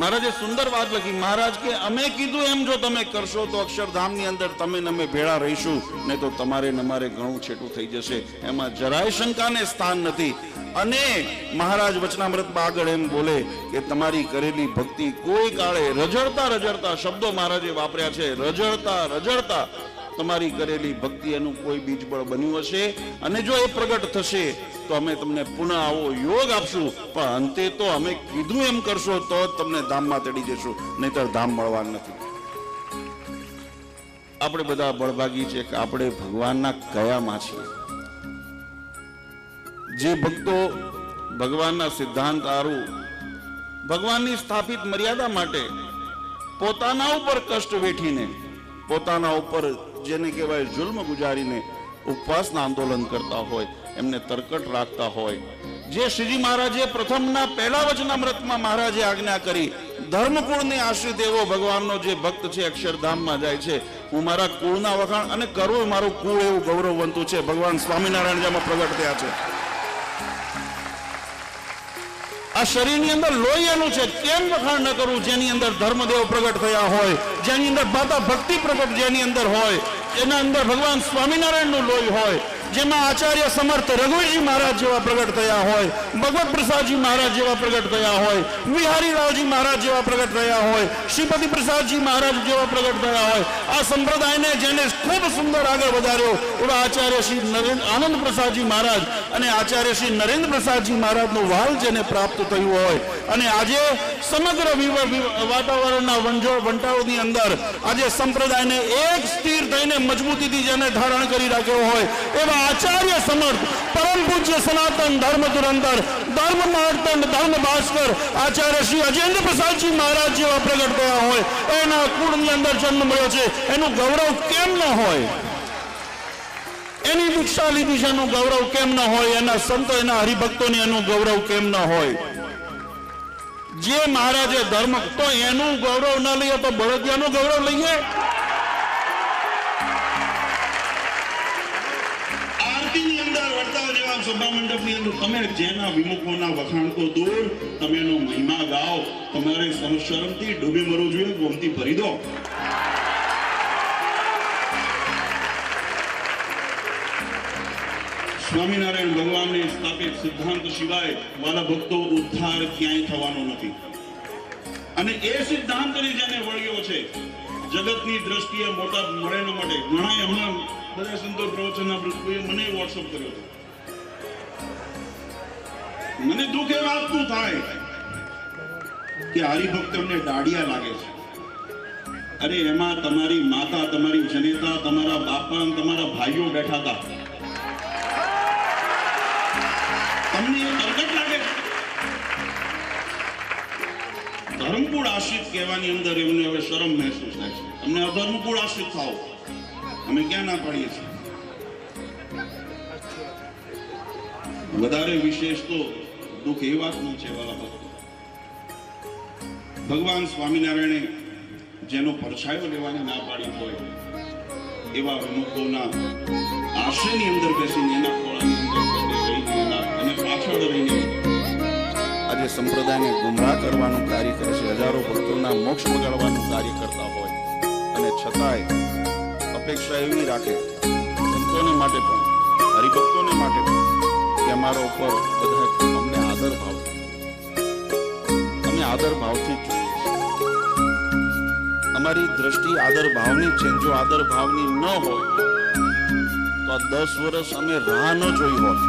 મહારાજે સુંદર વાત લખી. મહારાજ કે અમે કીધું એમ જો તમે કરશો તો અક્ષરધામની અંદર તમે ને અમે ભેળા રહીશું, નહીં તો તમારે ને અમારે ઘણું છેટું થઈ જશે. એમાં જરાય શંકાને સ્થાન નથી. અને મહારાજ વચનામૃતમાં આગળ એમ બોલે કે તમારી કરેલી ભક્તિ કોઈ કાળે રજળતા રજળતા શબ્દો મહારાજે વાપર્યા છે. રજળતા રજળતા તમારી કરેલી ભક્તિ એનું કોઈ બીજબળ બન્યું હશે, અને જો એ પ્રગટ થશે તો અમે તમને પુનઃ આવો યોગ આપશું. પણ અંતે તો અમે કીધું એમ કરશો તો જ તમને ધામમાં તેડી જશું, નહીતર ધામ મળવાનું નથી. આપણે બધા બળભાગી છે કે આપણે ભગવાનના કયામાં છીએ. જે ભક્તો ભગવાનના સિદ્ધાંત આરું ભગવાનની સ્થાપિત મર્યાદા માટે પોતાના ઉપર કષ્ટ વેઠીને, પોતાના ઉપર જેને કહેવાય જુલ્મ ગુજારીને ઉપવાસના આંદોલન કરતા હોય, એમને તરકટ રાખતા હોય, જે શ્રીજી મહારાજે પ્રથમના પહેલા વચનામૃતમાં મહારાજે આજ્ઞા કરી, ધર્મકુળને આશ્રિત એવો ભગવાનનો જે ભક્ત છે અક્ષરધામમાં જાય છે. હું મારા કુળના વખાણ અને કરવું, મારું કુળ એવું ગૌરવવંતું છે. ભગવાન સ્વામિનારાયણ જેમાં પ્રગટ થયા છે. આ શરીરની અંદર લોહી એનું છે, કેમ વખાણ ન કરવું જેની અંદર ધર્મદેવ પ્રગટ થયા હોય, જેની અંદર બાતા ભક્તિ પ્રગટ જેની અંદર હોય, એના અંદર ભગવાન સ્વામિનારાયણનું લોહી હોય, જેમાં આચાર્ય સમર્થ રઘુવીરજી મહારાજ જેવા પ્રગટ થયા હોય, ભગવત પ્રસાદજી મહારાજ જેવા પ્રગટ થયા હોય, વિહારીરાવજી મહારાજ જેવા પ્રગટ થયા હોય, શ્રીપતિ પ્રસાદજી મહારાજ જેવા પ્રગટ થયા હોય. આ સંપ્રદાયને જેને ખૂબ સુંદર આગળ વધાર્યો એવા આચાર્ય શ્રી આનંદ પ્રસાદજી મહારાજ અને આચાર્ય શ્રી નરેન્દ્ર પ્રસાદજી મહારાજનું વાલ જેને પ્રાપ્ત થયું હોય, અને આજે સમગ્ર વાતાવરણના વંટાળોની અંદર આજે સંપ્રદાયને એક સ્થિર થઈને મજબૂતીથી જેને ધારણ કરી રાખ્યો હોય એવા આચાર્ય સમર્થ પરમ પૂજ્ય સનાતન ધર્મ ધુરંધર ધર્મ માર્તંડ ધર્મ ભાસ્કર આચાર્ય શ્રી અજેન્દ્ર પ્રસાદજી મહારાજ જેવા પ્રગટ થયા હોય, એના કુળની અંદર જન્મ મળ્યો છે. એનું ગૌરવ કેમ ન હોય? એની દીક્ષા લીધી છે, એનું ગૌરવ કેમ ન હોય? એના સંતો, એના હરિભક્તોની એનું ગૌરવ કેમ ન હોય? જે મહારાજે ધર્મ, તો એનું ગૌરવ ન લઈએ તો બળદિયાનું ગૌરવ લઈએ? સભા મંડપની અંદર તમે જેના વિમુખોના વખાણ તો દૂર, તમે એનો મહિમા ગાઓ. તમારે શરમથી ડૂબી મરવું જોઈએ, ગોમતી ભરી દો. સ્વામિનારાયણ ભગવાનને સ્થાપિત સિદ્ધાંત સિવાય મારા ભક્તો ઉદ્ધાર ક્યાંય થવાનો નથી. અને એ સિદ્ધાંતને જેને વળ્યો છે, જગતની દ્રષ્ટિએ મોટા મળે ન મળે. ઘણા હમણાં બધા સંતો પ્રવચનના પ્રશ્નોએ મને વોટ્સઅપ કર્યો હતો. મને દુઃખ એ વાતનું થાય કે હરિભક્ત અમને દાડિયા લાગે છે. અરે એમાં તમારી માતા, તમારી જનેતા, તમારા બાપા, તમારા ભાઈઓ બેઠા હતા. તમને એ પ્રગટ લાગે છે? ધર્મકુળ આશ્રિત કહેવાની અંદર એમને હવે શરમ મહેસૂસ થાય છે. અમને અધર્મકુળ આશ્રિત થાઓ, અમે ક્યાં ના પાડીએ છીએ? વધારે વિશેષ તો દુઃખ એ વાતનું છે વાલા ભક્તો, ભગવાન સ્વામિનારાયણે જેનો પડછાયો લેવાની ના પાડી હોય એવા વિમુખોના આશ્રયની અંદર બેસીને, એના ખોળાની અંદર રહીને, અને પાછળ રહીને આજે સંપ્રદાયને ગુમરાહ કરવાનું કાર્ય કરે છે. હજારો ભક્તોના મોક્ષ બગાડવાનું કાર્ય કરતા હોય, અને છતાંય અપેક્ષા એવી રાખે સંતોને માટે પણ, હરિભક્તોને માટે પણ, કે અમારા ઉપર બધા અમને આદર ભાવ, અમે આદર ભાવથી જ જોઈએ છીએ. અમારી દ્રષ્ટિ આદર ભાવની છે. જો આદર ભાવની ન હોય તો આ 10 વર્ષ અમે રાહ ન જોઈ હોત.